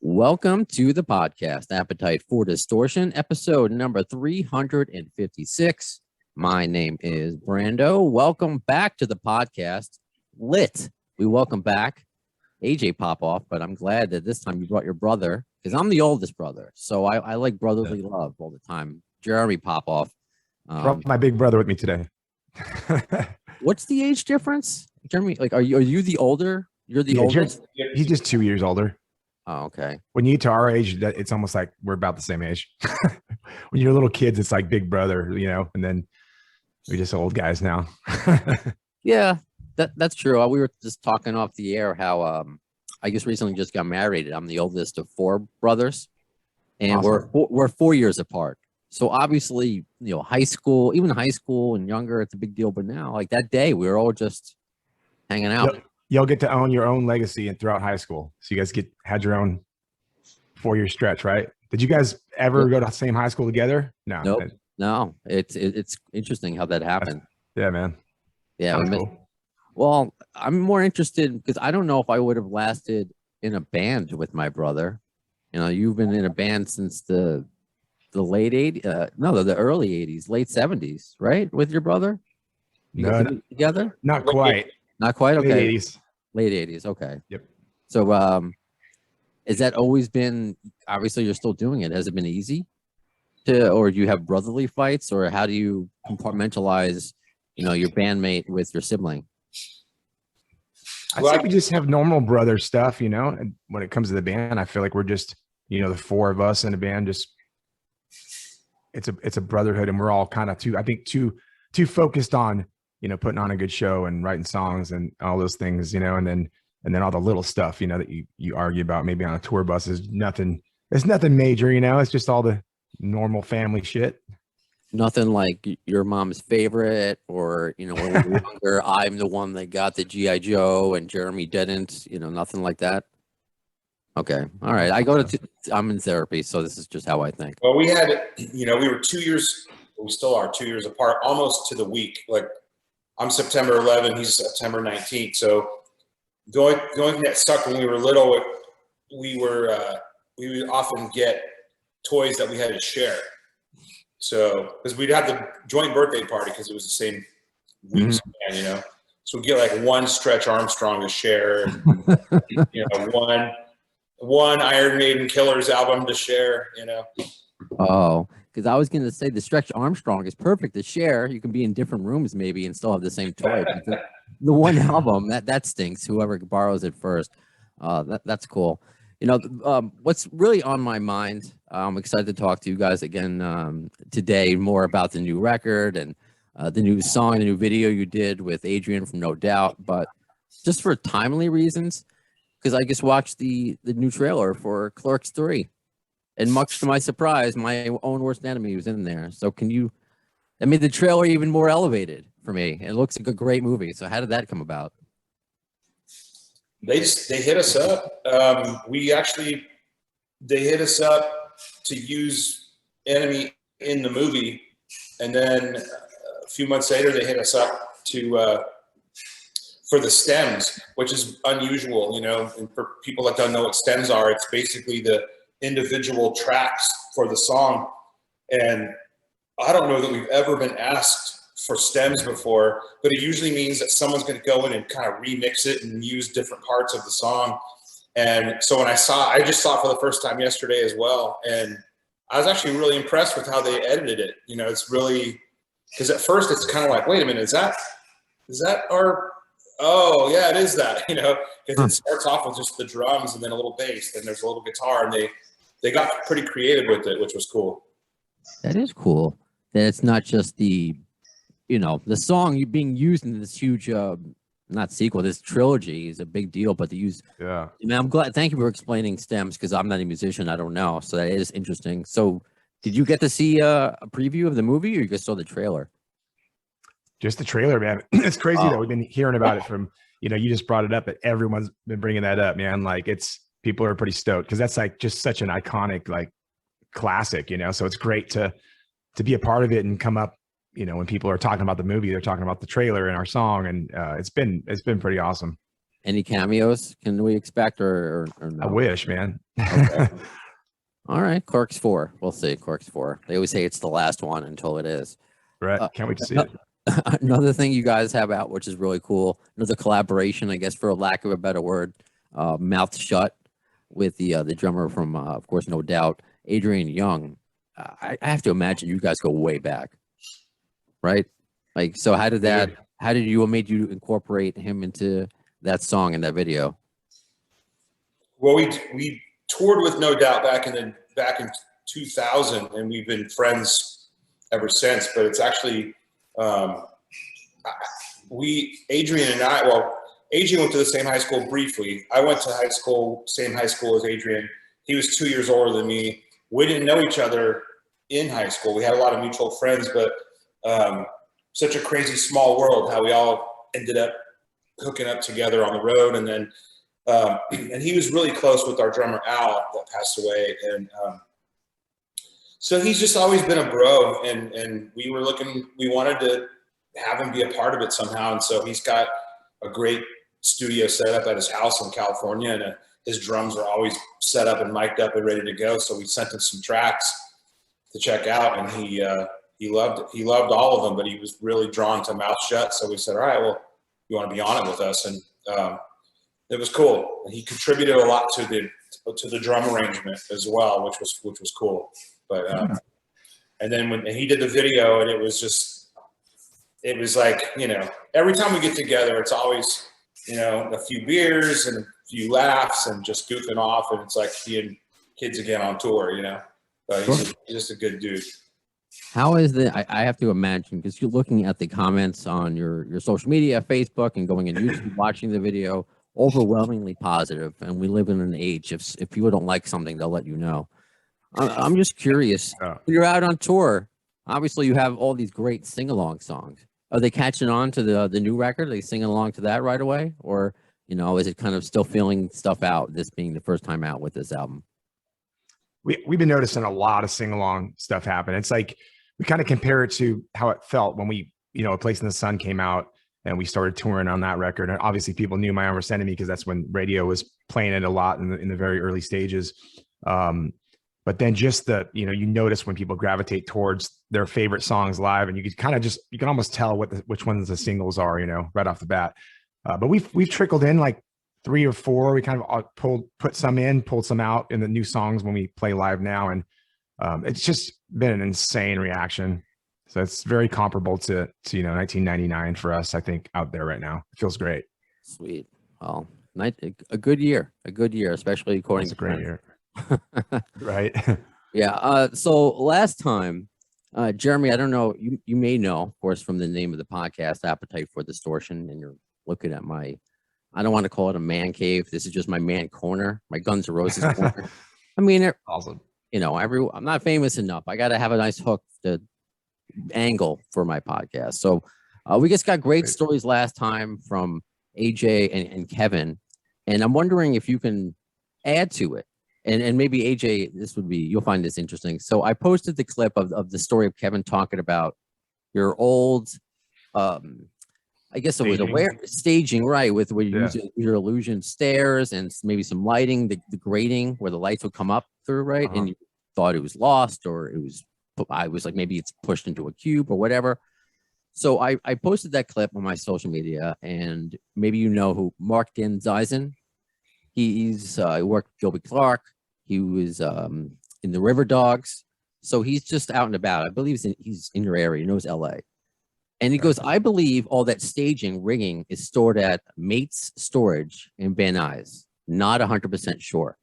Welcome to the podcast, Appetite for Distortion, episode number 356. My name is Brando. Welcome back to the podcast. Lit. We welcome back Ajay Popoff, but I'm glad that this time you brought your brother, because I'm the oldest brother. So I like brotherly love all the time. Jeremy Popoff. Brought my big brother with me today. What's the age difference? Jeremy, like, are you the older? You're the oldest? He's just 2 years older. Oh, okay. When you get to our age, it's almost like we're about the same age. When you're little kids, it's like big brother, and then we're just old guys now. Yeah, that's true. We were just talking off the air how I just recently just got married. I'm the oldest of four brothers, and Awesome. we're 4 years apart. So obviously, high school and younger, it's a big deal. But now, like that day, we were all just hanging out. You'll get to own your own legacy and throughout high school. So you guys had your own 4-year stretch, right? Did you guys ever go to the same high school together? No. Nope. No. It's interesting how that happened. Yeah, man. Yeah. Cool. Well, I'm more interested because I don't know if I would have lasted in a band with my brother. You've been in a band since the late 80s, the early 80s, late 70s, right? With your brother? You guys did it together? Not quite. Not quite? Okay. Late 80s. Late 80s, okay. Yep. So has that always been, obviously you're still doing it, has it been easy or do you have brotherly fights, or how do you compartmentalize, your bandmate with your sibling? I think we just have normal brother stuff, and when it comes to the band, I feel like we're just, the four of us in a band, just it's a brotherhood, and we're all kind of too focused on putting on a good show and writing songs and all those things, and then all the little stuff, that you argue about maybe on a tour bus is nothing. It's nothing major, it's just all the normal family shit. Nothing like your mom's favorite, or when we were younger, I'm the one that got the G.I. Joe and Jeremy didn't, nothing like that. Okay. All right. I'm in therapy, so this is just how I think. Well, we had, we were 2 years, we still are 2 years apart, almost to the week. Like, I'm September 11, he's September 19th. So the only thing that sucked when we were little, we would often get toys that we had to share. So, because we'd have the joint birthday party because it was the same week span, So we'd get like one Stretch Armstrong to share, one Iron Maiden Killers album to share, Oh, because I was going to say the Stretch Armstrong is perfect to share. You can be in different rooms maybe and still have the same toy. The one album, that stinks. Whoever borrows it first. That's cool. What's really on my mind, I'm excited to talk to you guys again today, more about the new record and the new song, the new video you did with Adrian from No Doubt. But just for timely reasons, because I just watched the new trailer for Clerks 3. And much to my surprise, my own worst enemy was in there. So that made the trailer even more elevated for me. It looks like a great movie. So how did that come about? They hit us up. They hit us up to use Enemy in the movie. And then a few months later, they hit us up for the stems, which is unusual, and for people that don't know what stems are, it's basically the individual tracks for the song. And I don't know that we've ever been asked for stems before, but it usually means that someone's going to go in and kind of remix it and use different parts of the song. And so when I just saw it for the first time yesterday as well. And I was actually really impressed with how they edited it. It's really, because at first it's kind of like, wait a minute, is that our, oh yeah, it is that, because it starts off with just the drums and then a little bass, then there's a little guitar, and they got pretty creative with it, which was cool. That is cool. That it's not just the song being used in this huge, not sequel, this trilogy is a big deal, but to use, yeah. I'm glad. Thank you for explaining stems, because I'm not a musician. I don't know. So that is interesting. So did you get to see a preview of the movie, or you just saw the trailer? Just the trailer, man. It's crazy that we've been hearing about it from, you just brought it up, but everyone's been bringing that up, man. Like people are pretty stoked because that's like just such an iconic, like classic, so it's great to be a part of it and come up, when people are talking about the movie, they're talking about the trailer and our song. And it's been pretty awesome. Any cameos can we expect or no? I wish, man. Okay. All right, Clerks 4. We'll see. Clerks 4. They always say it's the last one until it is. Right. Can't wait to see it. Another thing you guys have out, which is really cool, another collaboration, I guess, for lack of a better word, Mouth Shut, with the drummer from, of course, No Doubt, Adrian Young. I have to imagine you guys go way back, right? Like, so how did that? How did you? What made you incorporate him into that song and that video? Well, we toured with No Doubt back in 2000, and we've been friends ever since. But it's actually Adrian and I. Well, Adrian went to the same high school briefly. I went to same high school as Adrian. He was 2 years older than me. We didn't know each other in high school. We had a lot of mutual friends, but such a crazy small world how we all ended up hooking up together on the road. And then and he was really close with our drummer Al that passed away, and so he's just always been a bro, and we wanted to have him be a part of it somehow. And so he's got a great studio set up at his house in California, and his drums are always set up and mic'd up and ready to go. So we sent him some tracks to check out, and he loved all of them, but he was really drawn to Mouth Shut. So we said, all right, well, you want to be on it with us? And it was cool. He contributed a lot to the drum arrangement as well, which was cool. But and then when he did the video, and it was like, every time we get together, it's always, a few beers and a few laughs and just goofing off, and it's like being kids again on tour, But he's just a good dude. How is I have to imagine, because you're looking at the comments on your social media, Facebook, and going on YouTube, watching the video, overwhelmingly positive. And we live in an age, if people don't like something, they'll let you know. I'm just curious. When you're out on tour, obviously you have all these great sing-along songs. Are they catching on to the new record? Are they singing along to that right away? Or, is it kind of still feeling stuff out, this being the first time out with this album? We've been noticing a lot of sing-along stuff happen. It's like we kind of compare it to how it felt when we, A Place in the Sun came out and we started touring on that record. And obviously people knew My Armor Enemy because that's when radio was playing it a lot in the very early stages. But then just you notice when people gravitate towards their favorite songs live, and you can almost tell which ones the singles are, right off the bat. But we've trickled in like 3 or 4. We kind of pulled some out in the new songs when we play live now. And it's just been an insane reaction. So it's very comparable to 1999 for us, I think, out there right now. It feels great. Sweet. Well, a good year, especially according to great year. Right. Yeah. So last time, Jeremy, I don't know, you may know, of course, from the name of the podcast, Appetite for Distortion, and you're looking at I don't want to call it a man cave. This is just my man corner, my Guns N' Roses corner. I mean, awesome. I'm not famous enough. I got to have a nice hook to angle for my podcast. So we just got great stories last time from AJ and Kevin, and I'm wondering if you can add to it. And maybe AJ, you'll find this interesting. So I posted the clip of the story of Kevin talking about your old, I guess it was staging, right? With where you use your illusion stairs and maybe some lighting, the grating where the lights would come up through, right? And you thought it was lost, or I was like, maybe it's pushed into a cube or whatever. So I posted that clip on my social media, and maybe who Mark Den Zeisen. He worked with Gilby Clark. He was in the River Dogs. So he's just out and about. I believe he's in your area. He knows LA. And he goes, I believe all that staging rigging is stored at Mate's Storage in Van Nuys. Not 100% sure.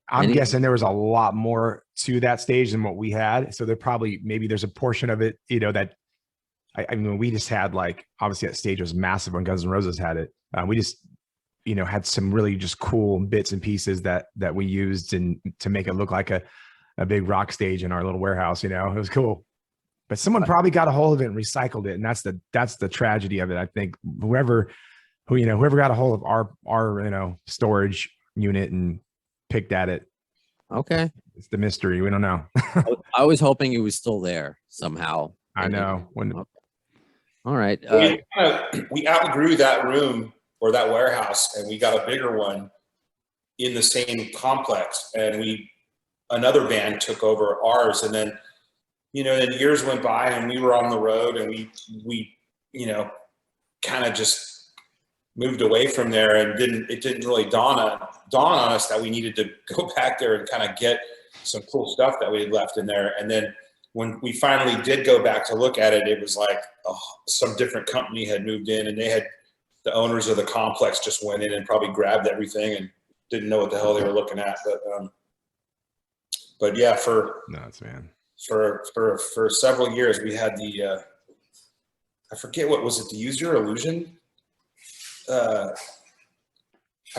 I'm guessing there was a lot more to that stage than what we had. So maybe there's a portion of it, that I mean, we just had obviously that stage was massive when Guns N' Roses had it. We just, had some really just cool bits and pieces that we used to make it look like a big rock stage in our little warehouse. It was cool. But someone probably got a hold of it and recycled it, and that's the tragedy of it. I think whoever got a hold of our storage unit and picked at it. Okay, it's the mystery. We don't know. I was hoping it was still there somehow. I know. All right. We outgrew that room or that warehouse, and we got a bigger one in the same complex, and another band took over ours, and then then years went by and we were on the road, and we kind of just moved away from there, and it didn't really dawn on us that we needed to go back there and kind of get some cool stuff that we had left in there. And then when we finally did go back to look at it, it was like some different company had moved in, and the owners of the complex just went in and probably grabbed everything and didn't know what the hell they were looking at. But yeah, for several years we had the I forget what was it, the Use Your Illusion. I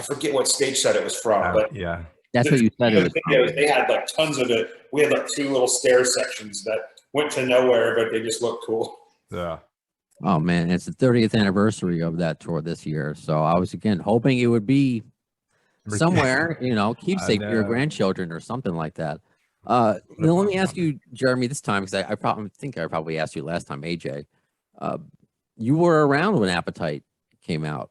forget what stage set it was from, but yeah, that's what you said. They had like tons of it. We had like 2 little stair sections that went to nowhere, but they just looked cool. Yeah. Oh man, it's the 30th anniversary of that tour this year, so I was again hoping it would be somewhere, keepsake for your grandchildren or something like that. Now let me ask you, Jeremy, this time, because I probably asked you last time, AJ. You were around when Appetite came out.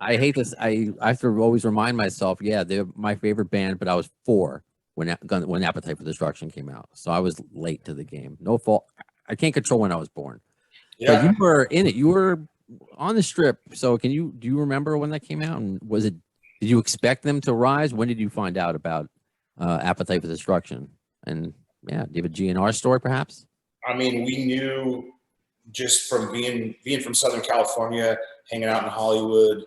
I hate this. I have to always remind myself, yeah, they're my favorite band, but I was 4 when Appetite for Destruction came out, so I was late to the game. No fault. I can't control when I was born. Yeah. But you were in it. You were on the Strip. So do you remember when that came out? And did you expect them to rise? When did you find out about Appetite for Destruction? And yeah, do you have a GNR story perhaps? I mean, we knew just from being from Southern California, hanging out in Hollywood,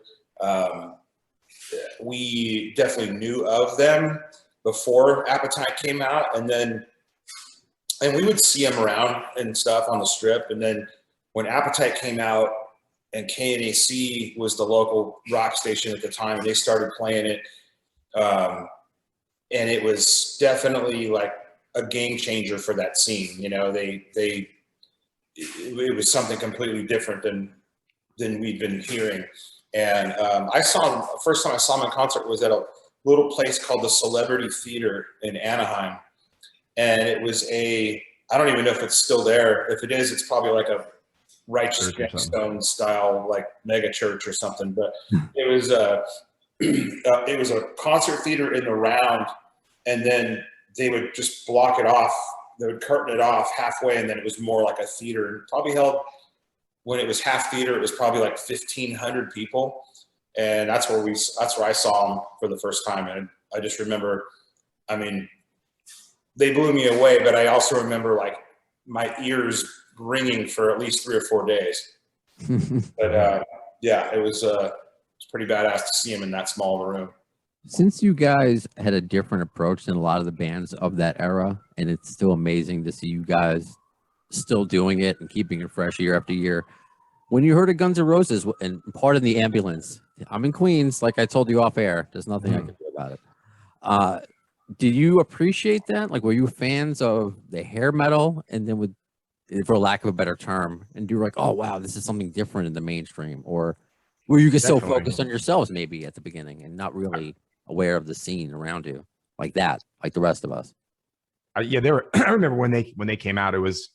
we definitely knew of them before Appetite came out, and we would see them around and stuff on the Strip. And then when Appetite came out, and KNAC was the local rock station at the time, and they started playing it, and it was definitely like a game changer for that scene. It was something completely different than we'd been hearing. And first time I saw them in concert was at a little place called the Celebrity Theater in Anaheim. And it was I don't even know if it's still there. If it is, it's probably like a Righteous Gemstone style, like mega church or something. But it was a concert theater in the round, and then they would just block it off. They would curtain it off halfway, and then it was more like a theater. It probably held, when it was half theater, it was probably like 1,500 people, and that's where I saw them for the first time. And I just remember, I mean, they blew me away, but I also remember like my ears ringing for at least 3 or 4 days. But yeah, it was pretty badass to see him in that small of a room. Since you guys had a different approach than a lot of the bands of that era, and it's still amazing to see you guys still doing it and keeping it fresh year after year. When you heard of Guns N' Roses and part of the ambulance, I'm in Queens, like I told you off air, there's nothing I can do about it. Did you appreciate that? Like, were you fans of the hair metal, and then for lack of a better term, and you were like, oh wow, this is something different in the mainstream? Or were you just so focused on yourselves maybe at the beginning and not really aware of the scene around you like that, like the rest of us? Yeah, I remember when they came out, it was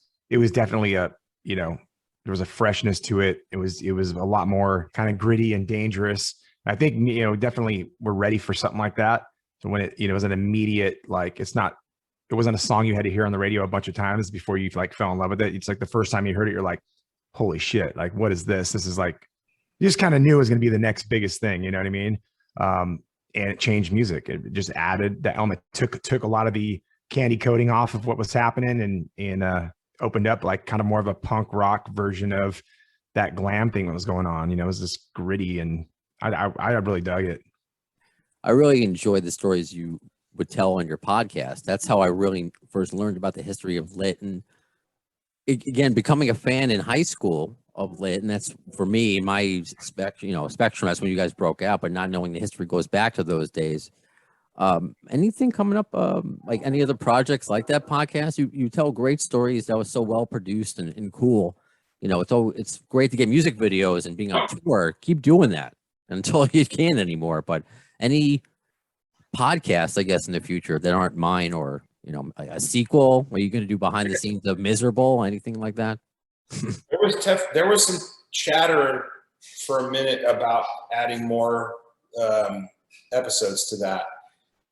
definitely there was a freshness to it. It was a lot more kind of gritty and dangerous. I think definitely we're ready for something like that. So when it was an immediate, like, it wasn't a song you had to hear on the radio a bunch of times before you like fell in love with it. It's like the first time you heard it, you're like, holy shit, like, what is this? This is like, you just kind of knew it was going to be the next biggest thing. You know what I mean? And it changed music. It just added that element, took a lot of the candy coating off of what was happening, and opened up like kind of more of a punk rock version of that glam thing that was going on. It was just gritty, and I really dug it. I really enjoyed the stories you would tell on your podcast. That's how I really first learned about the history of Lit, and again, becoming a fan in high school of Lit, and that's for me my spectrum. That's when you guys broke out, but not knowing the history goes back to those days. Anything coming up, like any other projects like that podcast? You tell great stories that was so well produced and cool. It's great to get music videos and being on tour. Keep doing that until you can't anymore. But any podcasts, I guess, in the future that aren't mine, or a sequel? Are you going to do behind the scenes of Miserable? Anything like that? There was some chatter for a minute about adding more episodes to that.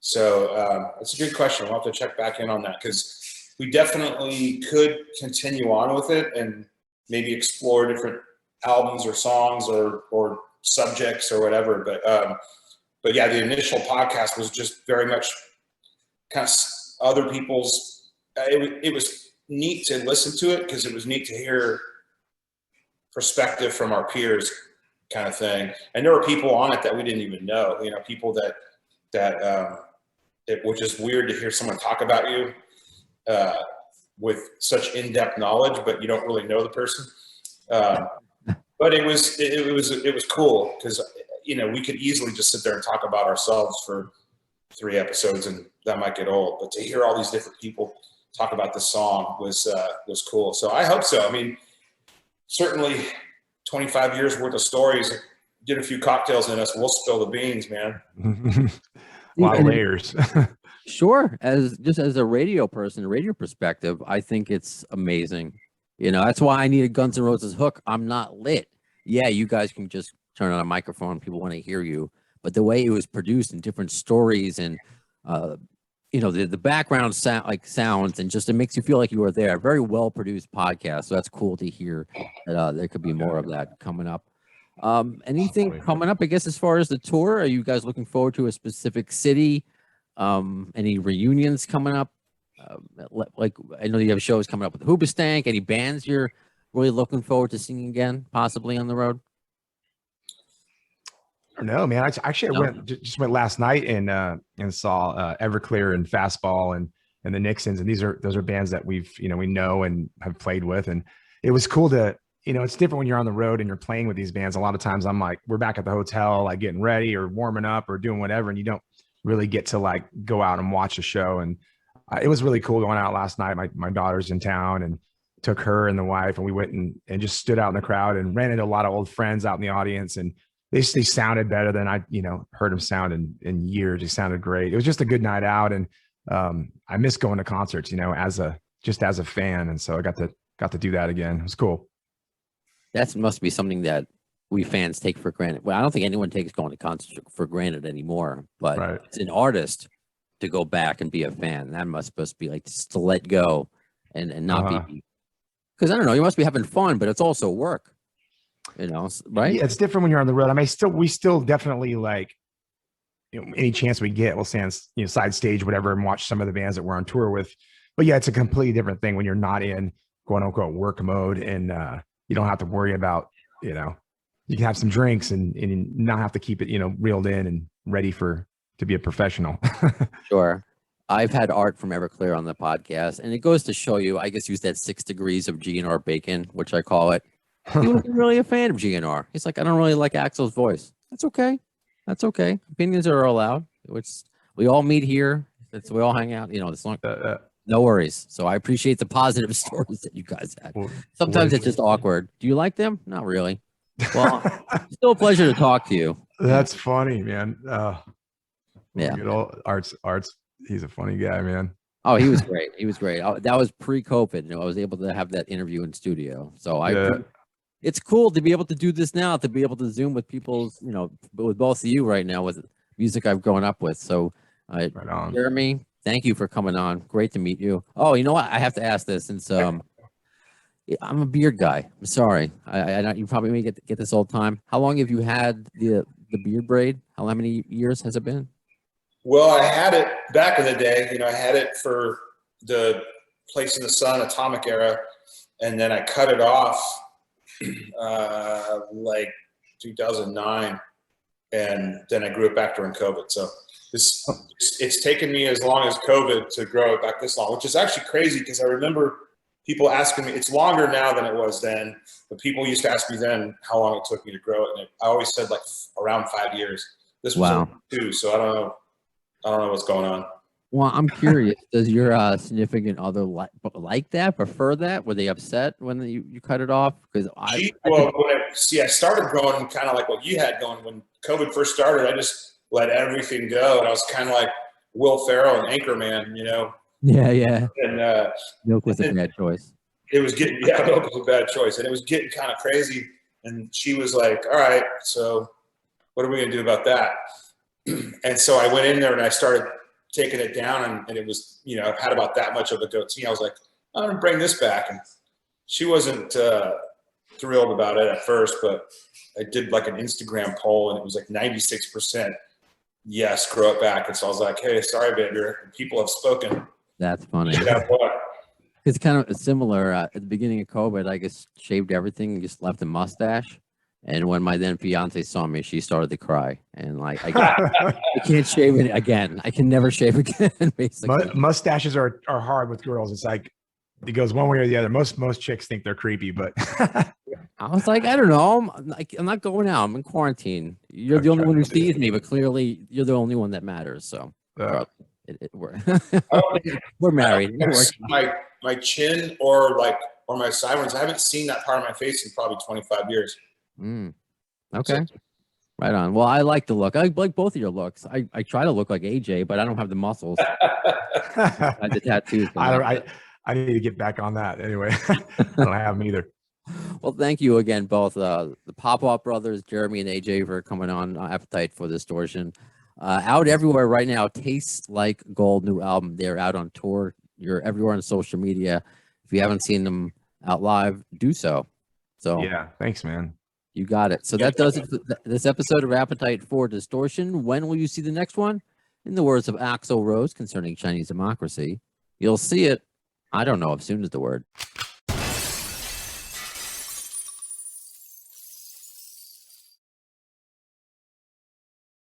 So it's a good question. We'll have to check back in on that, because we definitely could continue on with it and maybe explore different albums or songs or subjects or whatever. But yeah, the initial podcast was just very much kind of other people's. It was neat to listen to it because it was neat to hear perspective from our peers, kind of thing. And there were people on it that we didn't even know. You know, people which is weird to hear someone talk about you with such in-depth knowledge, but you don't really know the person. But it was cool because, you know, we could easily just sit there and talk about ourselves for 3 episodes, and that might get old. But to hear all these different people talk about the song was cool. So I hope so. I mean, certainly 25 years worth of stories. Get a few cocktails in us, we'll spill the beans, man. A lot of layers. Sure. As a radio person, radio perspective, I think it's amazing. You know, that's why I needed Guns N' Roses' hook. I'm not lit. Yeah, you guys can just turn on a microphone. People want to hear you. But the way it was produced and different stories and, you know, the background sounds, and just it makes you feel like you were there. Very well produced podcast. So that's cool to hear that there could be more of that coming up. Anything coming up, I guess, as far as the tour? Are you guys looking forward to a specific city? Any reunions coming up? Like, I know you have shows coming up with Hoobastank. Any bands you're really looking forward to seeing again, possibly on the road? No, man. I went last night and saw Everclear and Fastball and the Nixons, and those are bands that we know and have played with, and it was cool to, you know, it's different when you're on the road and you're playing with these bands. A lot of times I'm like, we're back at the hotel, like getting ready or warming up or doing whatever, and you don't really get to like go out and watch a show. And it was really cool going out last night. My daughter's in town, and took her and the wife, and we went and just stood out in the crowd and ran into a lot of old friends out in the audience, and they sounded better than I, you know, heard them sound in years. They sounded great. It was just a good night out, and I miss going to concerts, you know, as a fan, and so I got to do that again. It was cool. That must be something that we fans take for granted. Well, I don't think anyone takes going to concerts for granted anymore, but Right. As an artist to go back and be a fan, that must be like just to let go and not be, because I don't know, you must be having fun, but it's also work, you know, right? Yeah, it's different when you're on the road. I mean, we still definitely, like, you know, any chance we get, we'll stand, you know, side stage, whatever, and watch some of the bands that we're on tour with. But yeah, it's a completely different thing when you're not in quote unquote work mode, and you don't have to worry about, you know, you can have some drinks and not have to keep it, you know, reeled in and ready to be a professional. Sure. I've had Art from Everclear on the podcast, and it goes to show you, I guess, use that 6 degrees of GNR bacon, which I call it. He wasn't really a fan of GNR. He's like, I don't really like Axl's voice. That's okay. That's okay. Opinions are allowed. We all meet here. We all hang out. You know, it's long. No worries. So I appreciate the positive stories that you guys had. Sometimes it's just awkward. Do you like them? Not really. Well, it's still a pleasure to talk to you. That's funny, man. Yeah. Good old Art's. He's a funny guy, man. Oh, he was great. He was great. That was pre-COVID. You know, I was able to have that interview in studio. So it's cool to be able to do this now, to be able to Zoom with people's, you know, with both of you right now with music I've grown up with. So, Right on. Jeremy, thank you for coming on. Great to meet you. Oh, you know what? I have to ask this since I'm a beard guy. I'm sorry. I you probably may get this all the time. How long have you had the beard braid? How many years has it been? Well, I had it back in the day. You know, I had it for the Place in the Sun Atomic era, and then I cut it off like 2009, and then I grew it back during COVID. So it's taken me as long as COVID to grow it back this long, which is actually crazy because I remember people asking me. It's longer now than it was then, but people used to ask me then how long it took me to grow it, and I always said like around 5 years. This was Wow. 2, so I don't know what's going on. Well, I'm curious. Does your significant other like that? Prefer that? Were they upset when you cut it off? Because I started growing kind of like what you had going when COVID first started. I just let everything go, and I was kind of like Will Ferrell and Anchorman, you know. Yeah. And Milk was a bad choice. it was getting Milk was a bad choice, and it was getting kind of crazy. And she was like, all right, so what are we going to do about that? And so I went in there and I started taking it down, and it was, you know, had about that much of a goatee. I was like, I'm going to bring this back. And she wasn't thrilled about it at first, but I did like an Instagram poll, and it was like 96% yes, grow it back. And so I was like, hey, sorry, baby, people have spoken. That's funny. Yeah, what? It's kind of similar. At the beginning of COVID, I just shaved everything and just left a mustache. And when my then fiance saw me, she started to cry. And like, I can't shave it again. I can never shave again. Basically, Mustaches are hard with girls. It's like it goes one way or the other. Most chicks think they're creepy, but I was like, I don't know. I'm not going out. I'm in quarantine. You're the only one who sees me, but clearly you're the only one that matters. So we're we're married. My chin or my sideburns, I haven't seen that part of my face in probably 25 years. Okay. Right on. Well, I like the look. I like both of your looks. I try to look like AJ, but I don't have the muscles. I the tattoos. I need to get back on that anyway. I don't have them either. Well, thank you again, both the Popoff brothers, Jeremy and AJ, for coming on Appetite for Distortion. Out everywhere right now. Tastes Like Gold, new album. They're out on tour. You're everywhere on social media. If you haven't seen them out live, do so. So yeah, thanks, man. You got it. So that does it for this episode of Appetite for Distortion. When will you see the next one? In the words of Axl Rose concerning Chinese democracy, you'll see it. I don't know if soon is the word.